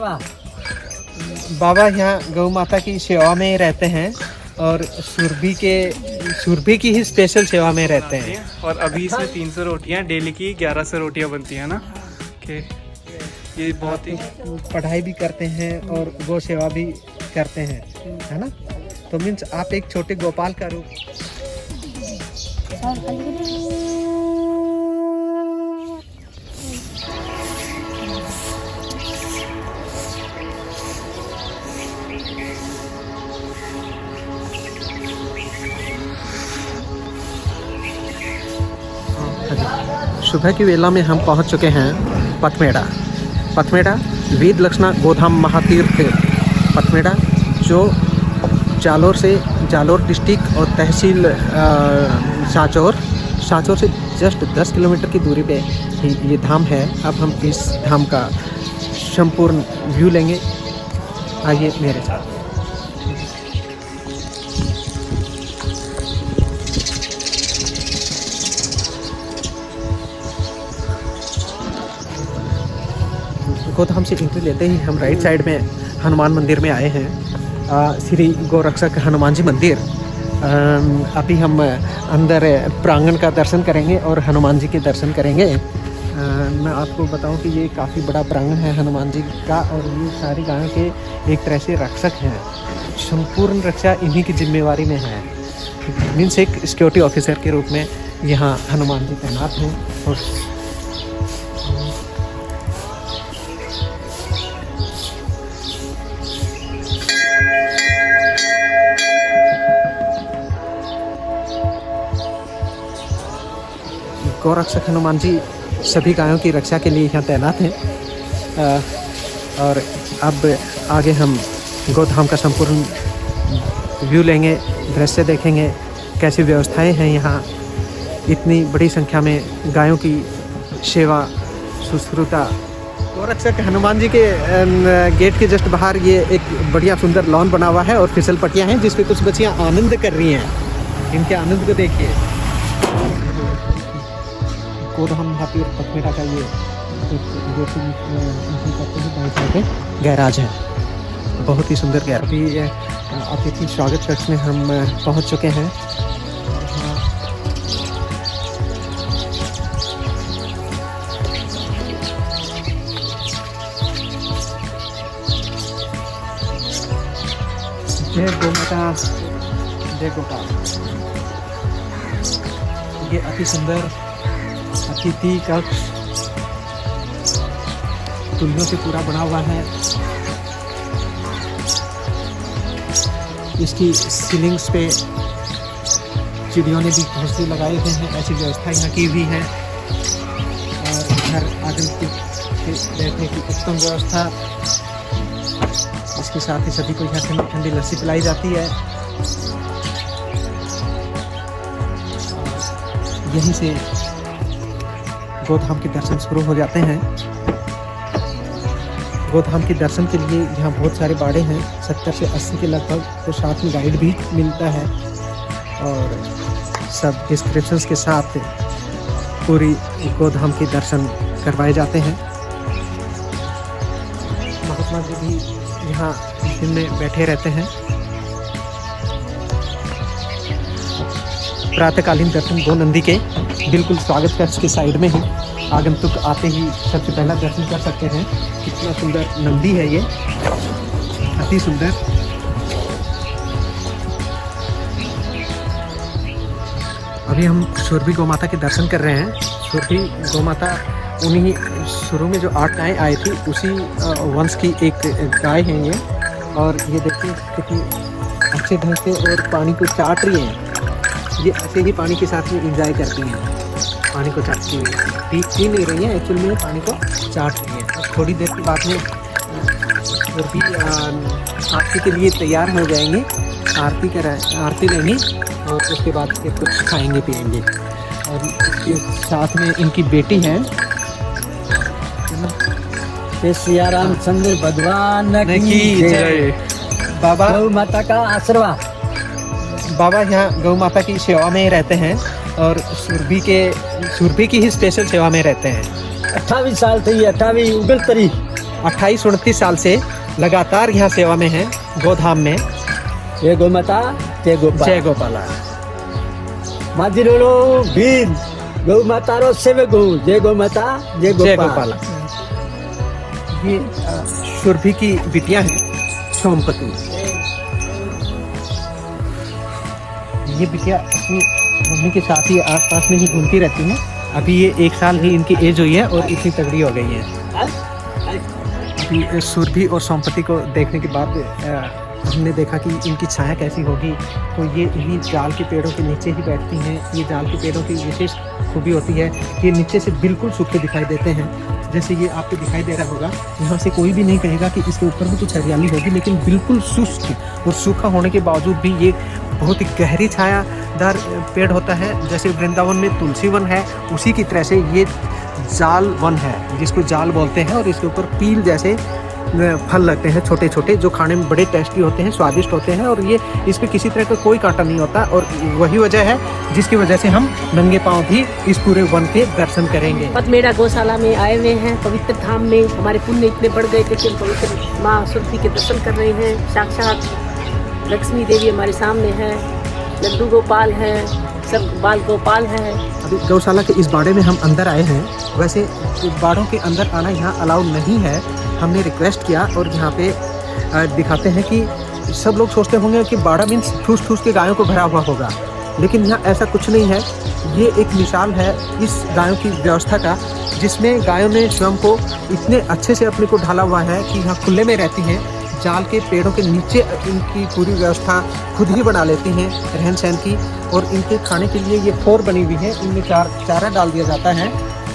बाबा यहाँ गौ माता की सेवा में रहते हैं और सुरभि की ही स्पेशल सेवा में रहते हैं। और अभी इसमें 300 रोटियां, डेली की 1100 रोटियां बनती हैं ना। कि ये बहुत ही पढ़ाई भी करते हैं और गौ सेवा भी करते हैं, है ना। तो मीन्स आप एक छोटे गोपाल का रूप। सुबह की वेला में हम पहुंच चुके हैं पथमेड़ा वीर लक्षणा गोधाम महातीर्थ पथमेड़ा, जो जालोर डिस्ट्रिक्ट और तहसील सांचौर से जस्ट 10 किलोमीटर की दूरी पे ये धाम है। अब हम इस धाम का संपूर्ण व्यू लेंगे, आइए मेरे साथ। गोधाम से एंट्री लेते ही हम राइट साइड में हनुमान मंदिर में आए हैं, श्री गोरक्षक हनुमान जी मंदिर। अभी हम अंदर प्रांगण का दर्शन करेंगे और हनुमान जी के दर्शन करेंगे। मैं आपको बताऊं कि ये काफ़ी बड़ा प्रांगण है हनुमान जी का, और ये सारी गायों के एक तरह से रक्षक हैं। संपूर्ण रक्षा इन्हीं की जिम्मेवारी में है। मीन्स एक सिक्योरिटी ऑफिसर के रूप में यहाँ हनुमान जी तैनात हैं। और गौरक्षक हनुमान जी सभी गायों की रक्षा के लिए यहाँ तैनात हैं। और अब आगे हम गोधाम का संपूर्ण व्यू लेंगे, दृश्य देखेंगे, कैसी व्यवस्थाएं हैं यहाँ। इतनी बड़ी संख्या में गायों की सेवा शुश्रूषा। गौरक्षक हनुमान जी के गेट के जस्ट बाहर ये एक बढ़िया सुंदर लॉन बना हुआ है और फिसल पट्टियाँ हैं जिस पे कुछ बच्चियाँ आनंद कर रही हैं। इनके आनंद को देखिए। गोधाम महातीर्थ पथमेड़ा का ये गैराज है, बहुत ही सुंदर गैराज। अभी अतिथि स्वागत कक्ष में हम पहुंच चुके हैं। जय गौ माता, जय गोपाल। ये अति सुंदर अतिथि कक्ष तुलियों से पूरा बना हुआ है। इसकी सीलिंग्स पे चिड़ियों ने भी घोंसले लगाए हुए हैं, ऐसी व्यवस्था यहाँ की हुई है। और घर आगंतुक के बैठने की उत्तम व्यवस्था। इसके साथ ही सभी को यहाँ ठंडी ठंडी लस्सी पिलाई जाती है। यहीं से गोधाम के दर्शन शुरू हो जाते हैं। गोधाम के दर्शन के लिए यहाँ बहुत सारे बाड़े हैं, 70 से 80 के लगभग। तो साथ में गाइड भी मिलता है और सब डिस्क्रिप्शंस के साथ पूरी गोधाम के दर्शन करवाए जाते हैं। महात्मा जी भी यहाँ दिन में बैठे रहते हैं। प्रातःकालीन दर्शन गो नंदी के बिल्कुल स्वागत कक्ष के साइड में ही आगंतुक आते ही सबसे पहला दर्शन कर सकते हैं। कितना सुंदर नंदी है ये, अति सुंदर। अभी हम सुरभि गौ माता के दर्शन कर रहे हैं। सुरभि गौ माता उन्हीं शुरू में जो 8 गायें आई थी उसी वंश की एक गाय है ये। और ये देखिए कितनी अच्छे ढंग से और पानी को चाट रही है। ये ऐसे ही पानी के साथ में एंजॉय करती हैं, पानी को चाटती हुई। पी नहीं रही है, एक्चुअल में पानी को चाट रही है। अब थोड़ी देर के बाद में सुरभि आरती के लिए तैयार हो जाएंगे। आरती लेंगे और उसके बाद फिर कुछ खाएंगे पिएंगे। और इसके साथ में इनकी बेटी है सिया रामचंद्र भगवान की जय। बाबा गौ माता का आशीर्वाद। बाबा यहाँ गौ माता की सेवा में रहते हैं और सुरभि की ही स्पेशल सेवा में रहते हैं। 28 साल थी, 28 उगल तरी 28-29 साल से लगातार यहाँ सेवा में हैं गोधाम में। जय गौ माता जय गोपाल जय गोपाला। माजिरोलो वीर गौ माता रो सेवक हूँ। जय गौ माता जय जय गोपाल। गोपाला। ये सुरभि की बिटिया है सोमपति। ये बिटिया अपनी मम्मी के साथ ही आसपास में ही घूमती रहती है। अभी ये 1 साल ही इनकी एज हुई है और इतनी तगड़ी हो गई है। अभी सुरभि और सोमपति को देखने के बाद हमने देखा कि इनकी छाया कैसी होगी। तो ये इन्हीं जाल के पेड़ों के नीचे ही बैठती हैं। ये जाल के पेड़ों की विशेष खूबी होती है कि ये नीचे से बिल्कुल सूखे दिखाई देते हैं। जैसे ये आपको दिखाई दे रहा होगा, यहाँ से कोई भी नहीं कहेगा कि इसके ऊपर भी कुछ हरियाली होगी, लेकिन बिल्कुल शुष्क और सूखा होने के बावजूद भी ये बहुत ही गहरी छायादार पेड़ होता है। जैसे वृंदावन में तुलसी वन है, उसी की तरह से ये जाल वन है, जिसको जाल बोलते हैं। और इसके ऊपर पील जैसे फल लगते हैं छोटे छोटे, जो खाने में बड़े टेस्टी होते हैं, स्वादिष्ट होते हैं। और ये इस पर किसी तरह का कोई कांटा नहीं होता। और वही वजह है जिसकी वजह से हम नंगे पांव भी इस पूरे वन के दर्शन करेंगे। पथमेड़ा गौशाला में आए हुए हैं, पवित्र धाम में। हमारे पुण्य इतने बढ़ गए थे कि हम पवित्र माँ सुरभि के दर्शन कर रहे हैं। साक्षात लक्ष्मी देवी हमारे सामने है, लड्डू गोपाल है, सब बाल गोपाल है। अभी गौशाला के इस बाड़े में हम अंदर आए हैं। वैसे बाड़ों के अंदर आना यहाँ अलाउ नहीं है। हमने रिक्वेस्ट किया और यहाँ पे दिखाते हैं कि सब लोग सोचते होंगे कि बाड़ा मीन्स ठूस ठूस के गायों को भरा हुआ होगा, लेकिन यहाँ ऐसा कुछ नहीं है। ये एक मिसाल है इस गायों की व्यवस्था का, जिसमें गायों ने स्वयं को इतने अच्छे से अपने को ढाला हुआ है कि यहाँ खुले में रहती हैं। जाल के पेड़ों के नीचे इनकी पूरी व्यवस्था खुद ही बना लेती हैं रहन सहन की। और इनके खाने के लिए ये फोर बनी हुई है, इनमें चारा डाल दिया जाता है।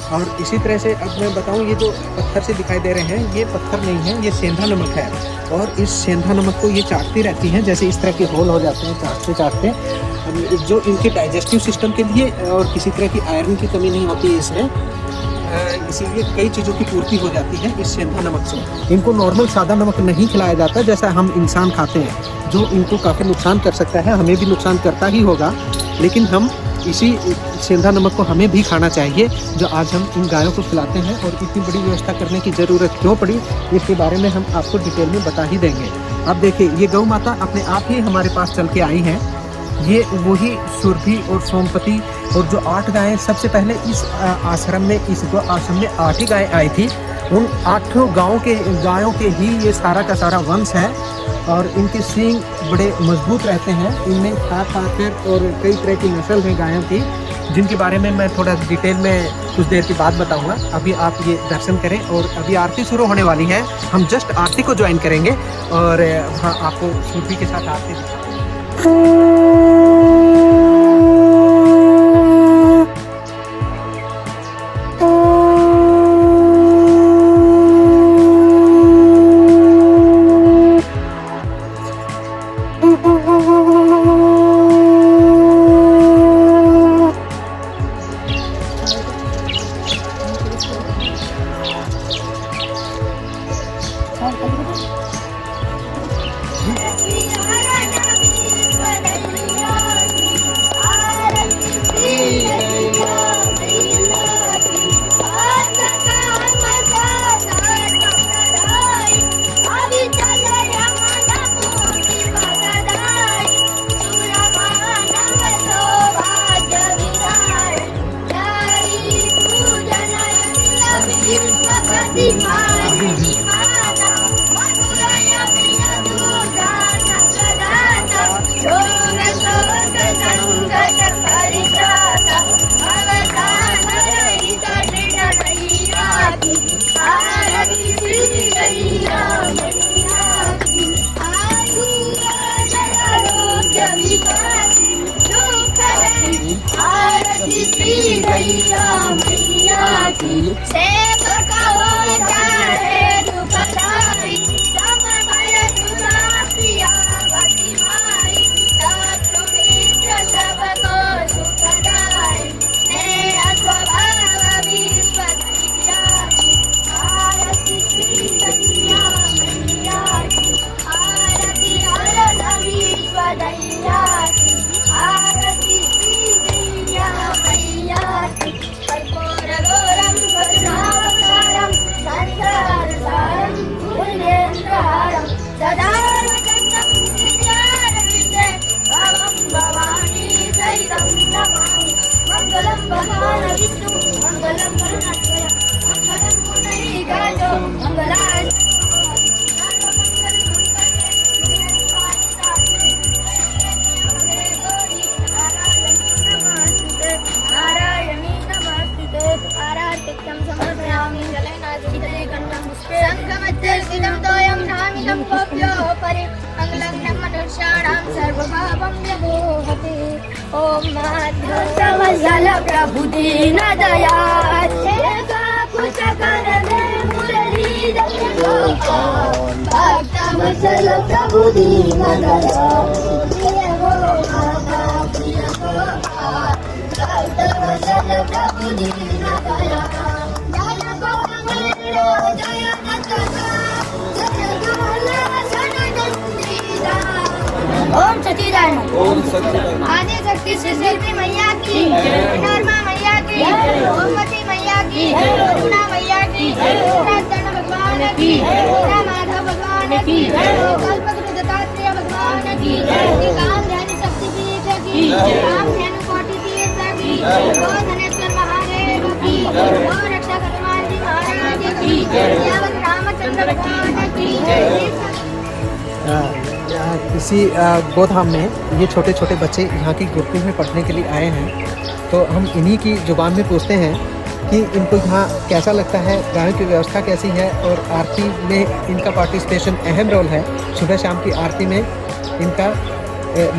और इसी तरह से अब मैं बताऊं, ये जो पत्थर से दिखाई दे रहे हैं, ये पत्थर नहीं है, ये सेंधा नमक है। और इस सेंधा नमक को ये चाटती रहती हैं, जैसे इस तरह के होल हो जाते हैं चाटते चाटते, जो इनके डाइजेस्टिव सिस्टम के लिए। और किसी तरह की आयरन की कमी नहीं होती है इसमें, इसीलिए कई चीज़ों की पूर्ति हो जाती है इस सेंधा नमक से। इनको नॉर्मल सादा नमक नहीं खिलाया जाता जैसा हम इंसान खाते हैं, जो इनको काफ़ी नुकसान कर सकता है, हमें भी नुकसान करता ही होगा। लेकिन हम इसी सेंधा नमक को हमें भी खाना चाहिए, जो आज हम इन गायों को खिलाते हैं। और इतनी बड़ी व्यवस्था करने की ज़रूरत क्यों पड़ी, इसके बारे में हम आपको डिटेल में बता ही देंगे। अब देखिए, ये गौ माता अपने आप ही हमारे पास चल के आई हैं। ये वही सुरभि और सोमपति और जो 8 गायें सबसे पहले इस आश्रम में, इस आश्रम में 8 ही गायें आई थी। उन 8 गायों के ही ये सारा का सारा वंश है। और इनके सींग बड़े मजबूत रहते हैं। इनमें खाकर और कई तरह की नस्ल है गायों की, जिनके बारे में मैं थोड़ा डिटेल में कुछ देर के बाद बताऊंगा। अभी आप ये दर्शन करें। और अभी आरती शुरू होने वाली है, हम जस्ट आरती को ज्वाइन करेंगे और हाँ, आपको सुरभि के साथ आरती ओम माधव प्रभु दीन दयाल कुछ कर दे मुरलीधर गोपाल भक्त वत्सल प्रभु दीन दयाल भक्त वत्सल प्रभु दीन दयाल जय गोपाल जय ओम सच्चिदानंद ओम सच्चिदानंद। आदि शक्ति सरस्वती मैया की नरमा मैया की ओमवती मैया की पूर्णा मैया की पूर्णाचरण भगवान की पूर्णा माधव भगवान की कल्पतरु दत्तात्रेय भगवान की काम ध्यान शक्ति पीठ की काम ध्यान कोटि तीर्थ की गौ धनेश्वर महादेव की गौ रक्षा हनुमान जी महाराज की यावत रामचंद्र भगवान की इसी गोधाम में ये छोटे छोटे बच्चे यहाँ की गुरुकुल में पढ़ने के लिए आए हैं। तो हम इन्हीं की जुबान में पूछते हैं कि इनको यहाँ कैसा लगता है, गाँव की व्यवस्था कैसी है और आरती में इनका पार्टिसिपेशन अहम रोल है। सुबह शाम की आरती में इनका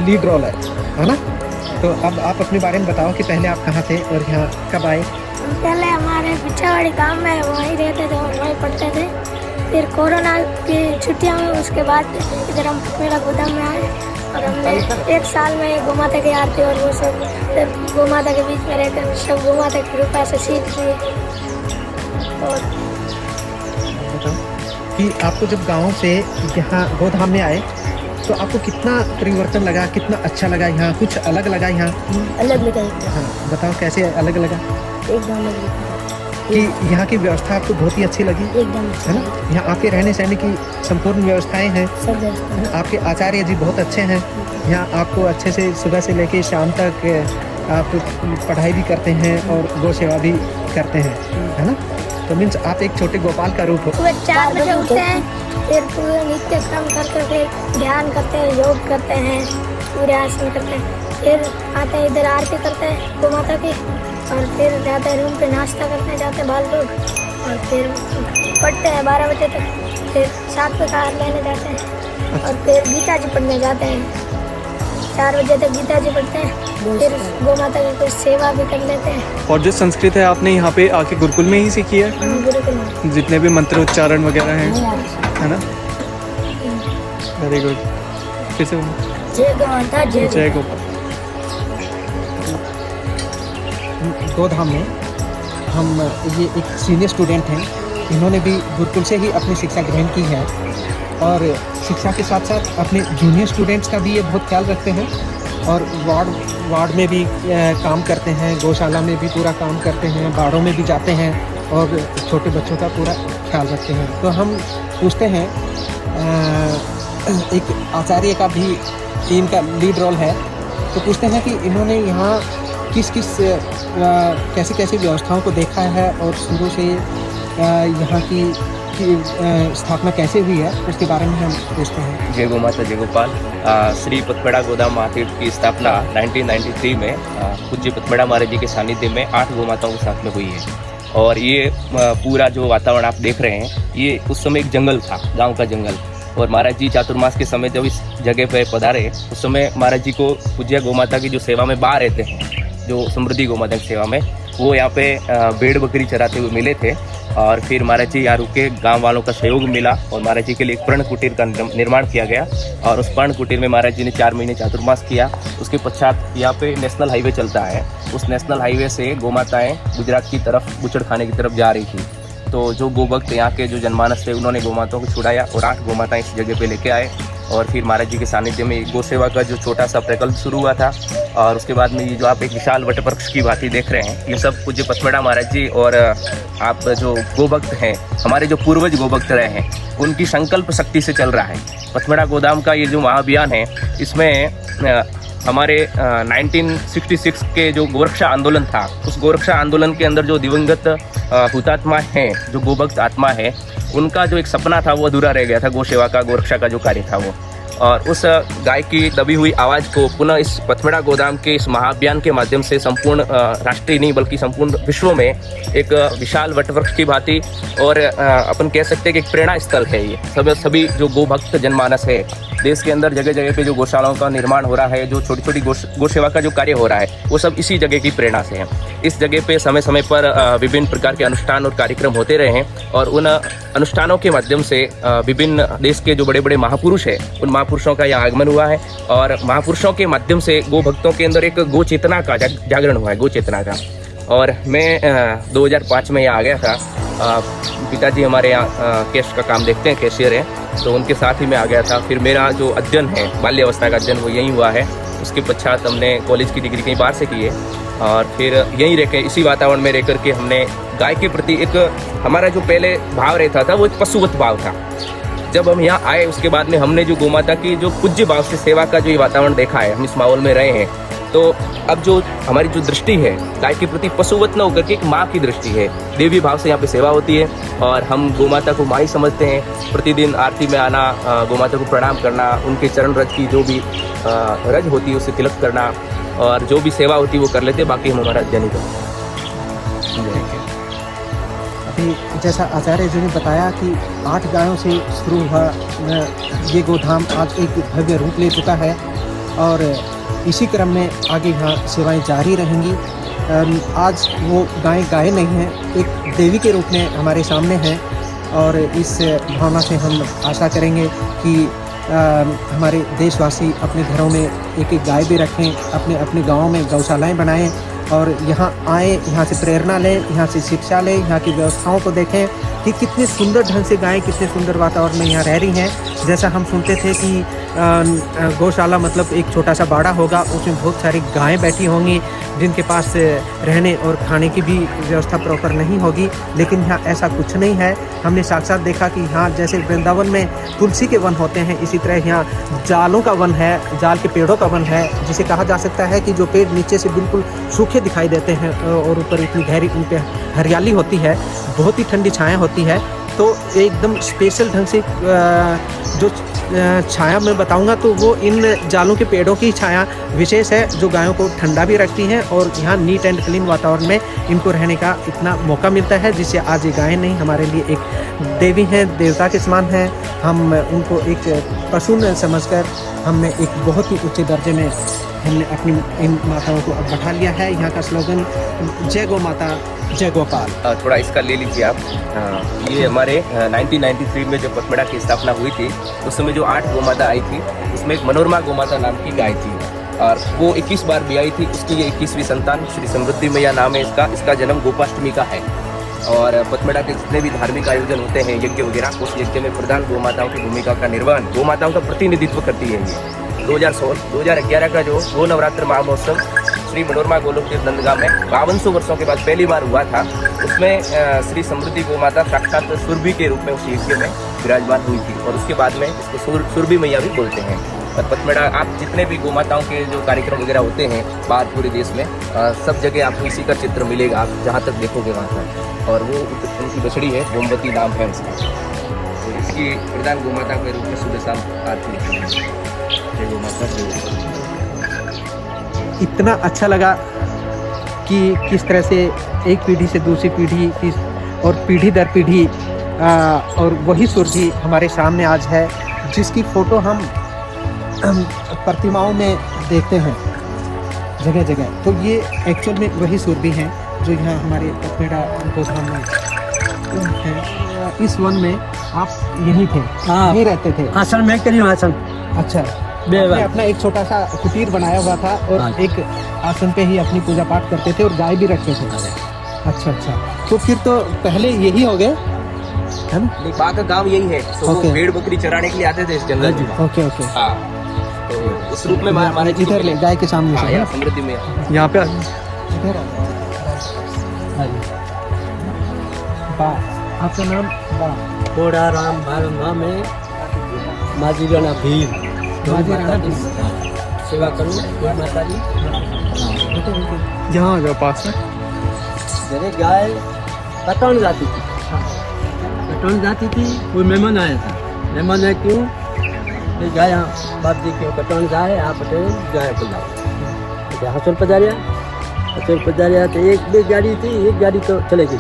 लीड रोल है ना। तो अब आप अपने बारे में बताओ कि पहले आप कहाँ थे और यहाँ कब आए। पहले हमारे पिछावाड़ी गांव में वहीं रहते थे और वहीं पढ़ते थे। फिर कोरोना की छुट्टियां हुई, उसके बाद इधर हम मेरा गोदाम में आए और हमने एक साल में गौ माता की आरती और वो सब गौ माता के बीच में रहकर सब गौ माता की कृपा से सीख लिए। और बताओ कि आपको जब गांव से यहाँ गोधाम में आए तो आपको कितना परिवर्तन लगा, कितना अच्छा लगा, यहाँ कुछ अलग लगा यहाँ? अलग लगा। हाँ बताओ कैसे अलग लगा? एकदम अलग कि यहाँ की व्यवस्था आपको बहुत ही अच्छी लगी एकदम है ना। यहाँ आपके रहने सहने की संपूर्ण व्यवस्थाएं हैं। सब आपके आचार्य जी बहुत अच्छे हैं। यहाँ आपको अच्छे से सुबह से लेकर शाम तक आप पढ़ाई भी करते हैं और गौ सेवा भी करते हैं है ना। तो मीन्स आप एक छोटे गोपाल का रूप हो। सुबह 4 बजे उठते हैं, फिर पूरे नित्य क्रम करके फिर ध्यान करते हैं, योग करते हैं, पूरे आसन करते हैं, फिर आते हैं इधर आरती करते हैं गौ माता की और फिर जाते हैं रूम पे नाश्ता करते जाते हैं बाल लोग और फिर पढ़ते हैं 12 बजे तक। फिर 7 बजे कार लेने जाते हैं और फिर गीता जी पढ़ने जाते हैं। 4 बजे तक गीता जी पढ़ते हैं, फिर गौ माता की कुछ सेवा भी कर लेते हैं। और जो संस्कृत है आपने यहाँ पे आके गुरुकुल में ही सीखी है? गुरुकुल में जितने भी मंत्र उच्चारण वगैरह हैं है ना। Very good. फिर से जय गौ माता जय गोपाल। गोधाम में हम ये एक सीनियर स्टूडेंट हैं, इन्होंने भी गुरुकुल से ही अपनी शिक्षा ग्रहण की है और शिक्षा के साथ साथ अपने जूनियर स्टूडेंट्स का भी ये बहुत ख्याल रखते हैं और वार्ड में भी काम करते हैं, गौशाला में भी पूरा काम करते हैं, बाड़ों में भी जाते हैं और छोटे बच्चों का पूरा ख्याल रखते हैं। तो हम पूछते हैं एक आचार्य का भी टीम का लीड रोल है, तो पूछते हैं कि इन्होंने यहाँ किस कैसी कैसी व्यवस्थाओं को देखा है और शुरू से यहाँ की स्थापना कैसे हुई है उसके बारे में हम पूछते हैं। जय गौ माता जय गोपाल। श्री पथपेड़ा गोदाम महातीर्थ की स्थापना 1993 में पूज्य पथपेड़ा महाराज जी के सानिध्य में 8 गौ माताओं के साथ में हुई है। और ये पूरा जो वातावरण आप देख रहे हैं, ये उस समय एक जंगल था, गांव का जंगल। और महाराज जी चातुर्मास के समय जब इस जगह पर पधारे, उस समय महाराज जी को पूज्य गौ माता की जो सेवा में बाहर रहते हैं, जो समृद्धि गौ माता की सेवा में, वो यहाँ पे भेड़ बकरी चराते हुए मिले थे। और फिर महाराज जी यहाँ रुके, गांव वालों का सहयोग मिला और महाराज जी के लिए एक पर्ण कुटीर का निर्माण किया गया। और उस पर्ण कुटीर में महाराज जी ने 4 महीने चातुर्मास किया। उसके पश्चात यहाँ पे नेशनल हाईवे चलता है, उस नेशनल हाईवे से गौ माताएँ गुजरात की तरफ बुचड़खाने की तरफ जा रही थी। तो जो गो भक्त यहाँ के जो जनमानस थे, उन्होंने गौ माताओं को छुड़ाया और 8 गौ माताएँ इस जगह पे लेके आए। और फिर महाराज जी के सानिध्य में गौ सेवा का जो छोटा सा प्रकल्प शुरू हुआ था। और उसके बाद में ये जो आप एक विशाल वटवृक्ष की भांति देख रहे हैं, ये सब पूज्य पथपेड़ा महाराज जी और आप जो गो भक्त हैं, हमारे जो पूर्वज गो भक्त रहे हैं, उनकी संकल्प शक्ति से चल रहा है। पथपेड़ा गोदाम का ये जो महाअभियान है, इसमें हमारे 1966 के जो गोरक्षा आंदोलन था, उस गोरक्षा आंदोलन के अंदर जो दिवंगत हुतात्मा हैं, जो गोभक्त आत्मा है, उनका जो एक सपना था वो अधूरा रह गया था। गौ सेवा का, गोरक्षा का जो कार्य था वो, और उस गाय की दबी हुई आवाज़ को पुनः इस पथमेड़ा गोदाम के इस महाअभियान के माध्यम से संपूर्ण राष्ट्रीय नहीं बल्कि संपूर्ण विश्व में एक विशाल वटवृक्ष की भांति और अपन कह सकते हैं कि एक प्रेरणा स्थल है ये। सभी जो गो भक्त जनमानस है देश के अंदर जगह जगह पे जो गौशालाओं का निर्माण हो रहा है, जो छोटी छोटी गौ सेवा का जो कार्य हो रहा है, वो सब इसी जगह की प्रेरणा से है। इस जगह पे समय समय पर विभिन्न प्रकार के अनुष्ठान और कार्यक्रम होते रहे हैं और उन अनुष्ठानों के माध्यम से विभिन्न देश के जो बड़े बड़े महापुरुष हैं उन महापुरुषों का यहाँ आगमन हुआ है और महापुरुषों के माध्यम से गो भक्तों के अंदर एक गो चेतना का जागरण हुआ है, गो चेतना का। और मैं 2005 में यहाँ आ गया था। पिताजी हमारे यहाँ कैश का काम देखते हैं, कैशियर हैं, तो उनके साथ ही मैं आ गया था। फिर मेरा जो अध्ययन है, बाल्यावस्था का अध्ययन, वो यहीं हुआ है। उसके पश्चात हमने कॉलेज की डिग्री कहीं बाहर से की है और फिर यहीं रह के इसी वातावरण में रह करके हमने गाय के प्रति एक हमारा जो पहले भाव रहता था वो एक पशुवत भाव था। जब हम यहाँ आए उसके बाद में हमने जो गोमाता की जो पूज्य भाव से सेवा का जो ये वातावरण देखा है, हम इस माहौल में रहे हैं, तो अब जो हमारी जो दृष्टि है गाय के प्रति पशुवत न होकर के एक माँ की दृष्टि है। देवी भाव से यहाँ पे सेवा होती है और हम गोमाता को माँ ही समझते हैं। प्रतिदिन आरती में आना, गोमाता को प्रणाम करना, उनके चरण रज की जो भी रज होती है उसे तिलक करना और जो भी सेवा होती है वो कर लेते हैं। बाकी हम हमारा अध्ययन ही करते हैं। अभी जैसा आचार्य जी ने बताया कि 8 गायों से शुरू हुआ ये गोधाम आज एक भव्य रूप ले चुका है और इसी क्रम में आगे यहाँ सेवाएं जारी रहेंगी। आज वो गाय नहीं है, एक देवी के रूप में हमारे सामने है और इस भावना से हम आशा करेंगे कि हमारे देशवासी अपने घरों में एक एक गाय भी रखें, अपने अपने गाँवों में गौशालाएं बनाएं और यहाँ आए, यहाँ से प्रेरणा लें, यहाँ से शिक्षा लें, यहाँ की व्यवस्थाओं को देखें कि कितने सुंदर ढंग से गायें कितने सुंदर वातावरण में यहाँ रह रही हैं। जैसा हम सुनते थे कि गौशाला मतलब एक छोटा सा बाड़ा होगा, उसमें बहुत सारी गायें बैठी होंगी जिनके पास रहने और खाने की भी व्यवस्था प्रॉपर नहीं होगी, लेकिन यहाँ ऐसा कुछ नहीं है। हमने साक्षात देखा कि यहाँ जैसे वृंदावन में तुलसी के वन होते हैं, इसी तरह यहाँ जालों का वन है, जाल के पेड़ों का वन है, जिसे कहा जा सकता है कि जो पेड़ नीचे से बिल्कुल सूखे दिखाई देते हैं और ऊपर इतनी गहरी उन पर हरियाली होती है, बहुत ही ठंडी छाया होती है। तो एकदम स्पेशल ढंग से जो छाया मैं बताऊंगा तो वो इन जालों के पेड़ों की छाया विशेष है जो गायों को ठंडा भी रखती है और यहाँ नीट एंड क्लीन वातावरण में इनको रहने का इतना मौका मिलता है, जिससे आज ये गायें नहीं हमारे लिए एक देवी हैं, देवता के समान हैं। हम उनको एक पशु न समझकर हमने एक बहुत ही ऊंचे दर्जे में हमने अपनी इन माताओं को अब बैठा लिया है। यहाँ का स्लोगन जय गौ माता जय गोपाल। थोड़ा इसका ले लीजिए आप। ये हमारे 1993 में जो पथमेड़ा की स्थापना हुई थी उस समय जो 8 गौ माता आई थी उसमें एक मनोरमा गौ माता नाम की गाय थी और वो 21 बार भी आई थी। उसकी ये 21वीं संतान श्री समृद्धि मैया नाम है इसका जन्म गोपाष्टमी का है। और पथमेड़ा के जितने भी धार्मिक आयोजन होते हैं, यज्ञ वगैरह, उस यज्ञ में प्रधान गौ माताओं की भूमिका का निर्वहन गौ माताओं का प्रतिनिधित्व करती है। ये 2011 का जो गो नवरात्र महामहोत्सव श्री मनोरमा गोलोक नंदगांव में 5200 वर्षों के बाद पहली बार हुआ था, उसमें श्री समृद्धि गौ माता साक्षात सुरभि के रूप में उस यज्ञ में विराजमान हुई थी और उसके बाद में इसको सुरभि मैया भी बोलते हैं। और पथमेड़ा आप जितने भी गौ माताओं के जो कार्यक्रम वगैरह होते हैं बाहर पूरे देश में, सब जगह आपको इसी का चित्र मिलेगा, आप जहाँ तक देखोगे वहाँ पर। और वो उनकी बछड़ी है, गोमती नाम है उसका, तो इसकी प्रधान गौ माता के रूप में सुबह शाम आरती होती है। गौ माता इतना अच्छा लगा कि किस तरह से एक पीढ़ी से दूसरी पीढ़ी और पीढ़ी दर पीढ़ी और वही सुरभि हमारे सामने आज है, जिसकी फ़ोटो हम प्रतिमाओं में देखते हैं जगह जगह। तो ये एक्चुअल में वही सुरभि हैं जो यहाँ हमारे पथमेड़ा गोधाम में है। इस वन में आप यहीं थे? हाँ, यहीं रहते थे? आसन में करी आसन। अच्छा, आपने अपना एक छोटा सा कुटीर बनाया हुआ था और एक आसन पे ही अपनी पूजा पाठ करते थे और गाय भी रखते थे। अच्छा, तो फिर तो पहले यही हो गए है ना? बात का काम यही है, तो वो भेड़ बकरी चराने के लिए आते थे इस जंगल में। ओके। हाँ, तो उस रूप में हमारे इधर ले गाय के सामने से समृद्धि में यहाँ पे इधर आपका नाम? कोड़ा राम भालमा में माजी राणा भील सेवा करूँ माता जी। यहाँ आ जाओ पास में। मेरे गाय कटौन जाती थी, कोई मेहमान आया था। मेहमान है क्यों? ये गाया बाप जी के कटन जाए आप गाय बुलाओ हसर पधारिया तो एक गाड़ी थी, एक गाड़ी तो चले गई,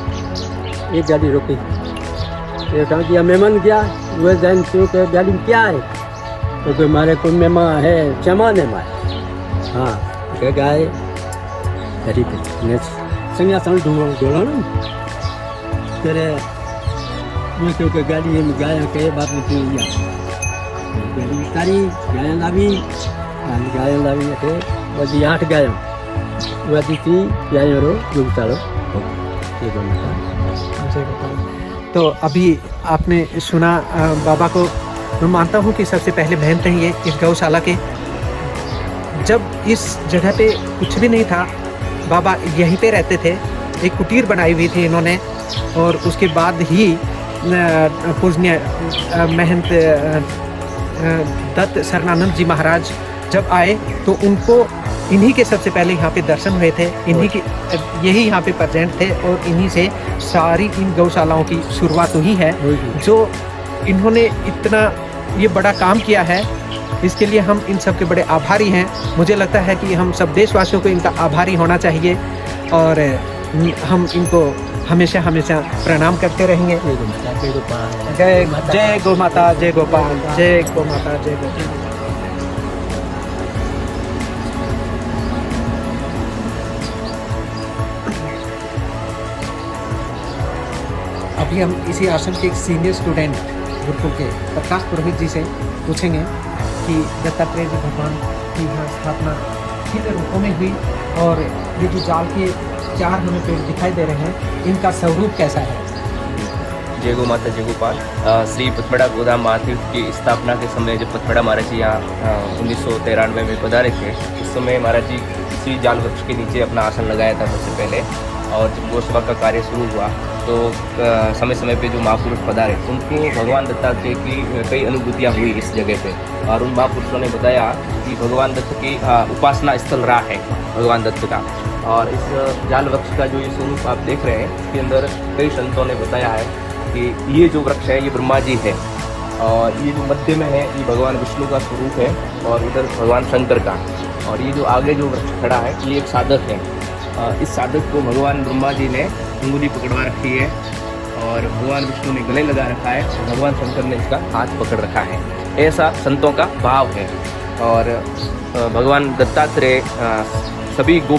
एक गाड़ी रुकी। तो कहा कि मेहमान क्या वह जान के गाड़ी में क्या है, तो कोई हमारे कोई मेहमान है चमान है हमारे। हाँ क्या गाय खरी पे संज्ञा सन ढोला ना तेरे मैं क्योंकि गाड़ी में गाया के बात में तू गाड़ी तारी गाय लावी थे वही 8 गाय वही थी गायों गुमतालो ये तो अभी आपने सुना बाबा को। मैं मानता हूँ कि सबसे पहले मेहनत है ये इस गौशाला के। जब इस जगह पे कुछ भी नहीं था, बाबा यहीं पे रहते थे, एक कुटीर बनाई हुई थी इन्होंने। और उसके बाद ही पूजनीय महंत दत्त शरणानंद जी महाराज जब आए तो उनको इन्हीं के सबसे पहले यहाँ पे दर्शन हुए थे, इन्हीं की यही यहाँ पे प्रेजेंट थे और इन्हीं से सारी इन गौशालाओं की शुरुआत हुई है। जो इन्होंने इतना ये बड़ा काम किया है, इसके लिए हम इन सब के बड़े आभारी हैं। मुझे लगता है कि हम सब देशवासियों को इनका आभारी होना चाहिए और हम इनको हमेशा हमेशा प्रणाम करते रहेंगे। जय जय गौ माता, जय गोपाल, जय गौ माता, जय गोपाल। अभी हम इसी आश्रम के एक सीनियर स्टूडेंट गुरुकुल के प्रकाश पुरोहित जी से पूछेंगे कि दत्तात्रेय जी भगवान की यहाँ स्थापना किन रूपों में हुई और ये जो जाल के 4 हमें पेड़ दिखाई दे रहे हैं, इनका स्वरूप कैसा है। जय गौ माता, जय गोपाल। श्री पचपेड़ा गोदाम महातीर्थ की स्थापना के समय जब पचपेड़ा महाराज जी यहाँ 1993 में पधारे थे, उस समय महाराज जी इसी जाल वृक्ष के नीचे अपना आसन लगाया था सबसे पहले। और जब गौसेवा का कार्य शुरू हुआ तो समय समय पे जो महापुरुष पधारे उनको भगवान दत्तात्रेय की कई अनुभूतियाँ हुई इस जगह पे। और उन महापुरुषों ने बताया कि भगवान दत्त की उपासना स्थल रहा है भगवान दत्त का। और इस जाल वृक्ष का जो ये स्वरूप आप देख रहे हैं, इसके अंदर कई संतों ने बताया है कि ये जो वृक्ष है ये ब्रह्मा जी है, और ये जो मध्य में है ये भगवान विष्णु का स्वरूप है, और इधर भगवान शंकर का। और ये जो आगे जो वृक्ष खड़ा है ये एक साधक है। इस साधक को भगवान ब्रह्मा जी ने उंगली पकड़वा रखी है और भगवान विष्णु ने गले लगा रखा है, भगवान शंकर ने इसका हाथ पकड़ रखा है। ऐसा संतों का भाव है। और भगवान दत्तात्रेय सभी गो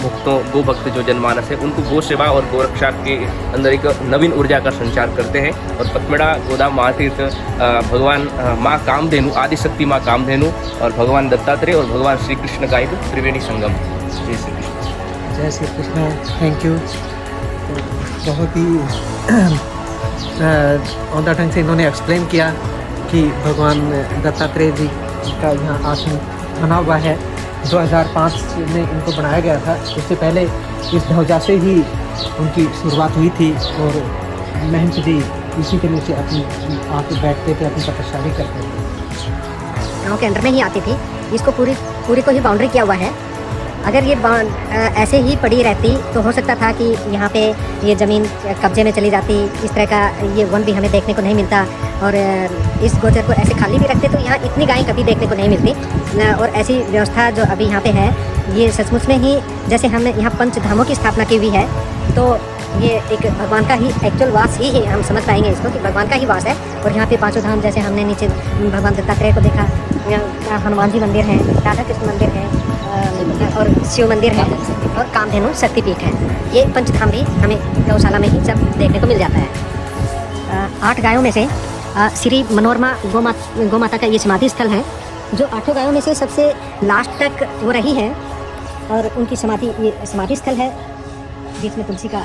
भक्त जो जनमानस है उनको गो सेवा और गोरक्षा के अंदर एक नवीन ऊर्जा का संचार करते हैं। और पचपेड़ा गोदाम महातीर्थ भगवान माँ कामधेनु, आदिशक्ति माँ कामधेनु और भगवान दत्तात्रेय और भगवान श्री कृष्ण का एक त्रिवेणी संगम। जय श्री कृष्ण। जय श्री कृष्ण। Thank you. बहुत ही औंधा ढंग से इन्होंने एक्सप्लेन किया कि भगवान दत्तात्रेय जी का यहाँ आश्रम बना हुआ है। 2005 में इनको बनाया गया था। उससे पहले इस ध्वजा से ही उनकी शुरुआत हुई थी और महंत जी इसी के नीचे अपनी आके बैठते थे, अपनी तपस्या भी करते थे। गाँव के अंदर में ही आती थी। इसको पूरी को ही बाउंड्री किया हुआ है। अगर ये ऐसे ही पड़ी रहती तो हो सकता था कि यहाँ पे ये ज़मीन कब्जे में चली जाती, इस तरह का ये वन भी हमें देखने को नहीं मिलता। और इस गोचर को ऐसे खाली भी रखते तो यहाँ इतनी गायें कभी देखने को नहीं मिलती। और ऐसी व्यवस्था जो अभी यहाँ पे है ये सचमुच में ही जैसे हमने यहाँ पंचधामों की स्थापना की हुई है, तो ये एक भगवान का ही एक्चुअल वास ही है। हम समझ पाएंगे इसको कि भगवान का ही वास है। और यहाँ पे 5 धाम जैसे हमने नीचे भगवान दत्तात्रेय को देखा, हनुमान जी मंदिर है, राधा कृष्ण मंदिर है और शिव मंदिर है और कामधेनु शक्तिपीठ है। ये पंचधाम भी हमें गौशाला में ही सब देखने को मिल जाता है। 8 गायों में से श्री मनोरमा गौ माता का ये समाधि स्थल है, जो 8 गायों में से सबसे लास्ट तक वो रही है। और उनकी समाधि स्थल है, बीच में तुलसी का